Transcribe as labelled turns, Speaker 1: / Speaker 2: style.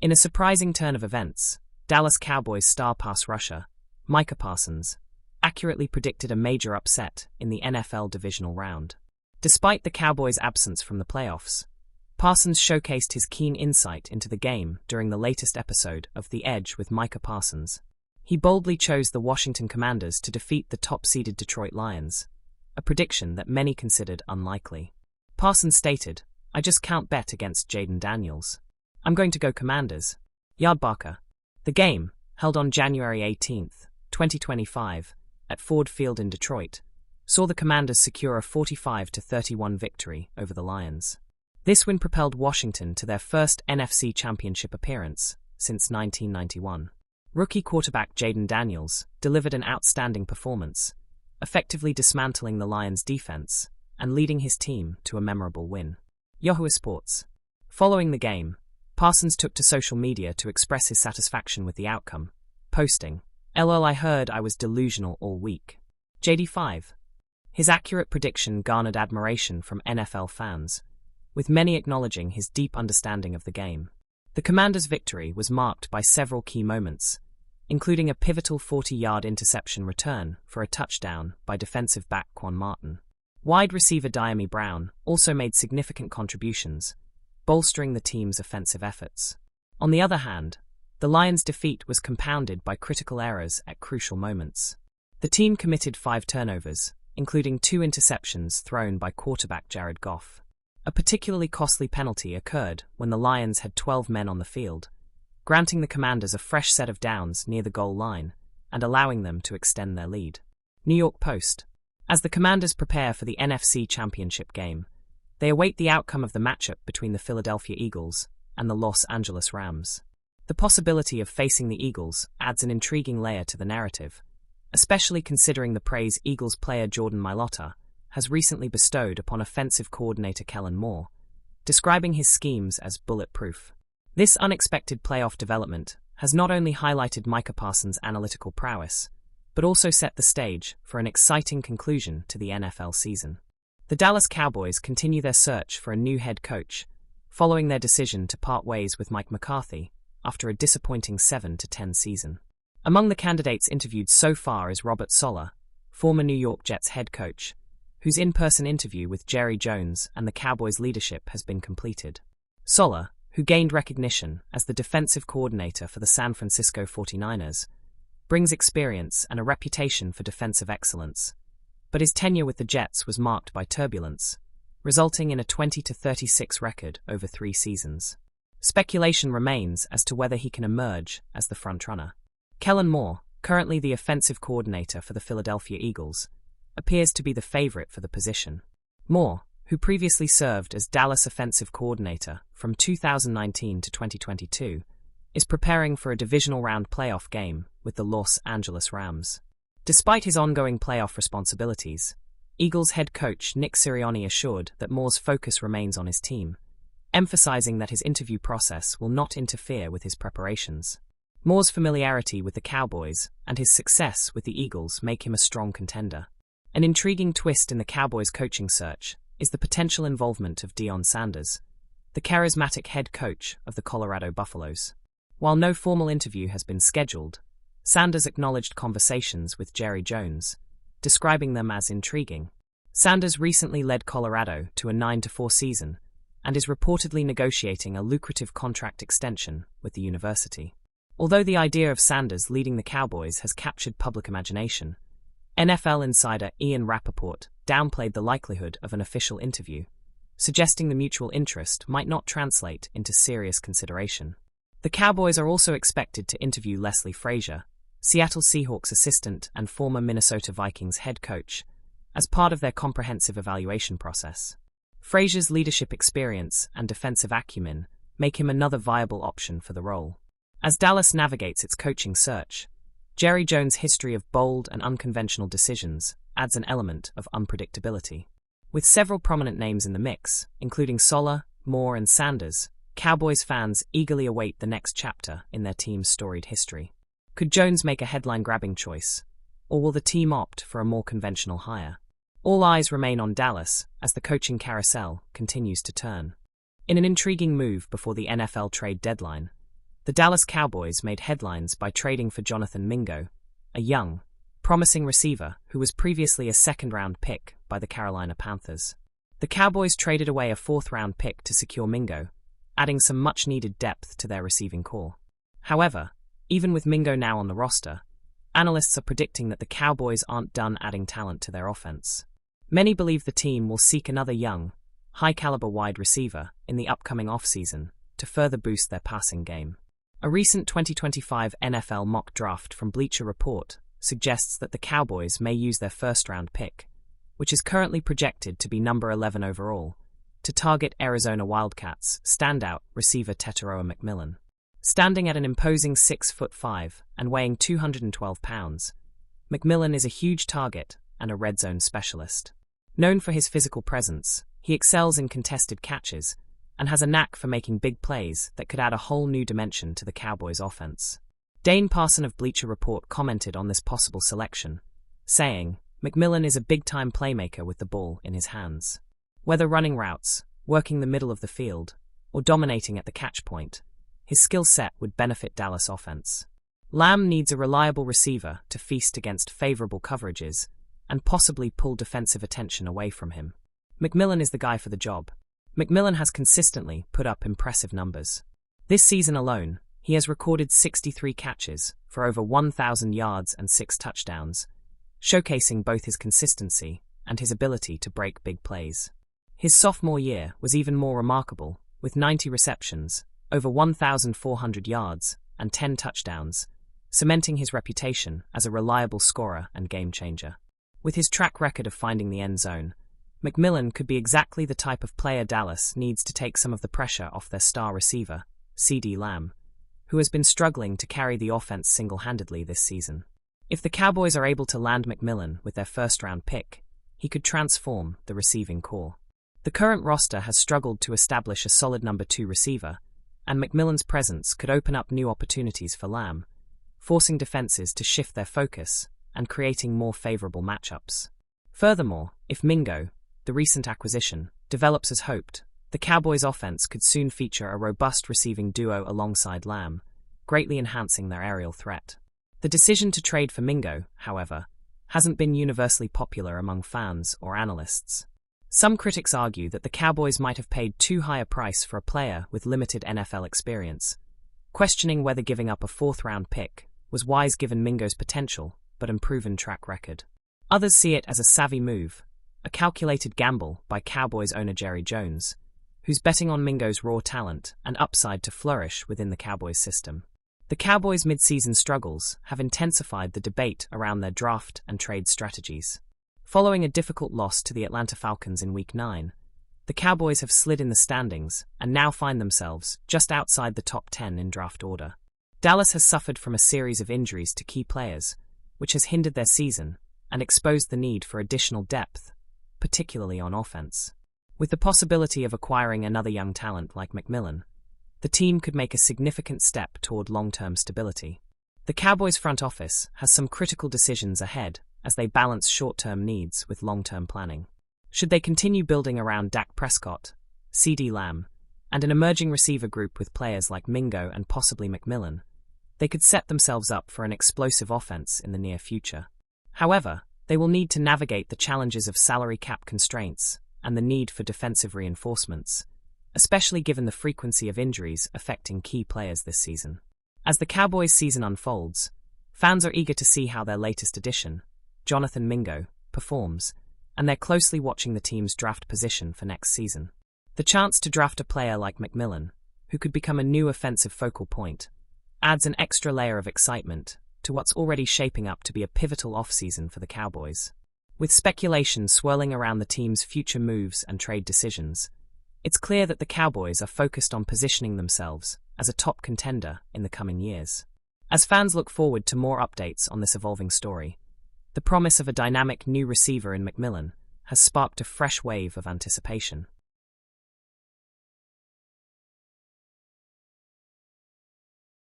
Speaker 1: In a surprising turn of events, Dallas Cowboys star pass rusher, Micah Parsons, accurately predicted a major upset in the NFL divisional round. Despite the Cowboys' absence from the playoffs, Parsons showcased his keen insight into the game during the latest episode of The Edge with Micah Parsons. He boldly chose the Washington Commanders to defeat the top-seeded Detroit Lions, a prediction that many considered unlikely. Parsons stated, "I just can't bet against Jaden Daniels. I'm going to go Commanders." Yardbarker. The game, held on January 18, 2025, at Ford Field in Detroit, saw the Commanders secure a 45-31 victory over the Lions. This win propelled Washington to their first NFC Championship appearance since 1991. Rookie quarterback Jaden Daniels delivered an outstanding performance, effectively dismantling the Lions' defense and leading his team to a memorable win. Yahoo Sports. Following the game, Parsons took to social media to express his satisfaction with the outcome, posting, "LOL, I heard I was delusional all week." JD5. His accurate prediction garnered admiration from NFL fans, with many acknowledging his deep understanding of the game. The Commanders' victory was marked by several key moments, including a pivotal 40-yard interception return for a touchdown by defensive back Quan Martin. Wide receiver Diami Brown also made significant contributions, bolstering the team's offensive efforts. On the other hand, the Lions' defeat was compounded by critical errors at crucial moments. The team committed 5 turnovers, including 2 interceptions thrown by quarterback Jared Goff. A particularly costly penalty occurred when the Lions had 12 men on the field, granting the Commanders a fresh set of downs near the goal line and allowing them to extend their lead. New York Post. As the Commanders prepare for the NFC Championship game, they await the outcome of the matchup between the Philadelphia Eagles and the Los Angeles Rams. The possibility of facing the Eagles adds an intriguing layer to the narrative, especially considering the praise Eagles player Jordan Mailata has recently bestowed upon offensive coordinator Kellen Moore, describing his schemes as bulletproof. This unexpected playoff development has not only highlighted Micah Parsons' analytical prowess, but also set the stage for an exciting conclusion to the NFL season. The Dallas Cowboys continue their search for a new head coach, following their decision to part ways with Mike McCarthy after a disappointing 7-10 season. Among the candidates interviewed so far is Robert Saleh, former New York Jets head coach, whose in-person interview with Jerry Jones and the Cowboys' leadership has been completed. Saleh, who gained recognition as the defensive coordinator for the San Francisco 49ers, brings experience and a reputation for defensive excellence, but his tenure with the Jets was marked by turbulence, resulting in a 20-36 record over 3 seasons. Speculation remains as to whether he can emerge as the frontrunner. Kellen Moore, currently the offensive coordinator for the Philadelphia Eagles, appears to be the favorite for the position. Moore, who previously served as Dallas offensive coordinator from 2019 to 2022, is preparing for a divisional round playoff game with the Los Angeles Rams. Despite his ongoing playoff responsibilities, Eagles head coach Nick Sirianni assured that Moore's focus remains on his team, emphasizing that his interview process will not interfere with his preparations. Moore's familiarity with the Cowboys and his success with the Eagles make him a strong contender. An intriguing twist in the Cowboys' coaching search is the potential involvement of Deion Sanders, the charismatic head coach of the Colorado Buffaloes. While no formal interview has been scheduled, Sanders acknowledged conversations with Jerry Jones, describing them as intriguing. Sanders recently led Colorado to a 9-4 season and is reportedly negotiating a lucrative contract extension with the university. Although the idea of Sanders leading the Cowboys has captured public imagination, NFL insider Ian Rappaport downplayed the likelihood of an official interview, suggesting the mutual interest might not translate into serious consideration. The Cowboys are also expected to interview Leslie Frazier, Seattle Seahawks assistant and former Minnesota Vikings head coach, as part of their comprehensive evaluation process. Frazier's leadership experience and defensive acumen make him another viable option for the role. As Dallas navigates its coaching search, Jerry Jones' history of bold and unconventional decisions adds an element of unpredictability. With several prominent names in the mix, including Saleh, Moore, and Sanders, Cowboys fans eagerly await the next chapter in their team's storied history. Could Jones make a headline-grabbing choice, or will the team opt for a more conventional hire? All eyes remain on Dallas as the coaching carousel continues to turn. In an intriguing move before the NFL trade deadline, The Dallas Cowboys made headlines by trading for Jonathan Mingo, a young, promising receiver who was previously a second-round pick by the Carolina Panthers. The Cowboys traded away a fourth-round pick to secure Mingo, adding some much-needed depth to their receiving core. However, even with Mingo now on the roster, analysts are predicting that the Cowboys aren't done adding talent to their offense. Many believe the team will seek another young, high-caliber wide receiver in the upcoming offseason to further boost their passing game. A recent 2025 NFL mock draft from Bleacher Report suggests that the Cowboys may use their first-round pick, which is currently projected to be number 11 overall, to target Arizona Wildcats standout receiver Tetairoa McMillan. Standing at an imposing 6'5" and weighing 212 pounds, McMillan is a huge target and a red zone specialist. Known for his physical presence, he excels in contested catches and has a knack for making big plays that could add a whole new dimension to the Cowboys' offense. Dane Parson of Bleacher Report commented on this possible selection, saying, "McMillan is a big-time playmaker with the ball in his hands. Whether running routes, working the middle of the field, or dominating at the catch point, his skill set would benefit Dallas offense. Lamb needs a reliable receiver to feast against favorable coverages and possibly pull defensive attention away from him. McMillan is the guy for the job." McMillan has consistently put up impressive numbers. This season alone, he has recorded 63 catches for over 1,000 yards and 6 touchdowns, showcasing both his consistency and his ability to break big plays. His sophomore year was even more remarkable, with 90 receptions, over 1,400 yards, and 10 touchdowns, cementing his reputation as a reliable scorer and game-changer. With his track record of finding the end zone, McMillan could be exactly the type of player Dallas needs to take some of the pressure off their star receiver, CeeDee Lamb, who has been struggling to carry the offense single-handedly this season. If the Cowboys are able to land McMillan with their first-round pick, he could transform the receiving core. The current roster has struggled to establish a solid number 2 receiver, and McMillan's presence could open up new opportunities for Lamb, forcing defenses to shift their focus and creating more favorable matchups. Furthermore, if Mingo, the recent acquisition, develops as hoped, the Cowboys' offense could soon feature a robust receiving duo alongside Lamb, greatly enhancing their aerial threat. The decision to trade for Mingo, however, hasn't been universally popular among fans or analysts. Some critics argue that the Cowboys might have paid too high a price for a player with limited NFL experience, questioning whether giving up a fourth-round pick was wise given Mingo's potential but unproven track record. Others see it as a savvy move, a calculated gamble by Cowboys owner Jerry Jones, who's betting on Mingo's raw talent and upside to flourish within the Cowboys system. The Cowboys' mid-season struggles have intensified the debate around their draft and trade strategies. Following a difficult loss to the Atlanta Falcons in Week 9, the Cowboys have slid in the standings and now find themselves just outside the top 10 in draft order. Dallas has suffered from a series of injuries to key players, which has hindered their season and exposed the need for additional depth, particularly on offense. With the possibility of acquiring another young talent like McMillan, the team could make a significant step toward long-term stability. The Cowboys' front office has some critical decisions ahead as they balance short-term needs with long-term planning. Should they continue building around Dak Prescott, CeeDee Lamb, and an emerging receiver group with players like Mingo and possibly McMillan, they could set themselves up for an explosive offense in the near future. However, they will need to navigate the challenges of salary cap constraints and the need for defensive reinforcements, especially given the frequency of injuries affecting key players this season. As the Cowboys' season unfolds, fans are eager to see how their latest addition, Jonathan Mingo, performs, and they're closely watching the team's draft position for next season. The chance to draft a player like McMillan, who could become a new offensive focal point, adds an extra layer of excitement to what's already shaping up to be a pivotal offseason for the Cowboys. With speculation swirling around the team's future moves and trade decisions, it's clear that the Cowboys are focused on positioning themselves as a top contender in the coming years. As fans look forward to more updates on this evolving story, the promise of a dynamic new receiver in McMillan has sparked a fresh wave of anticipation.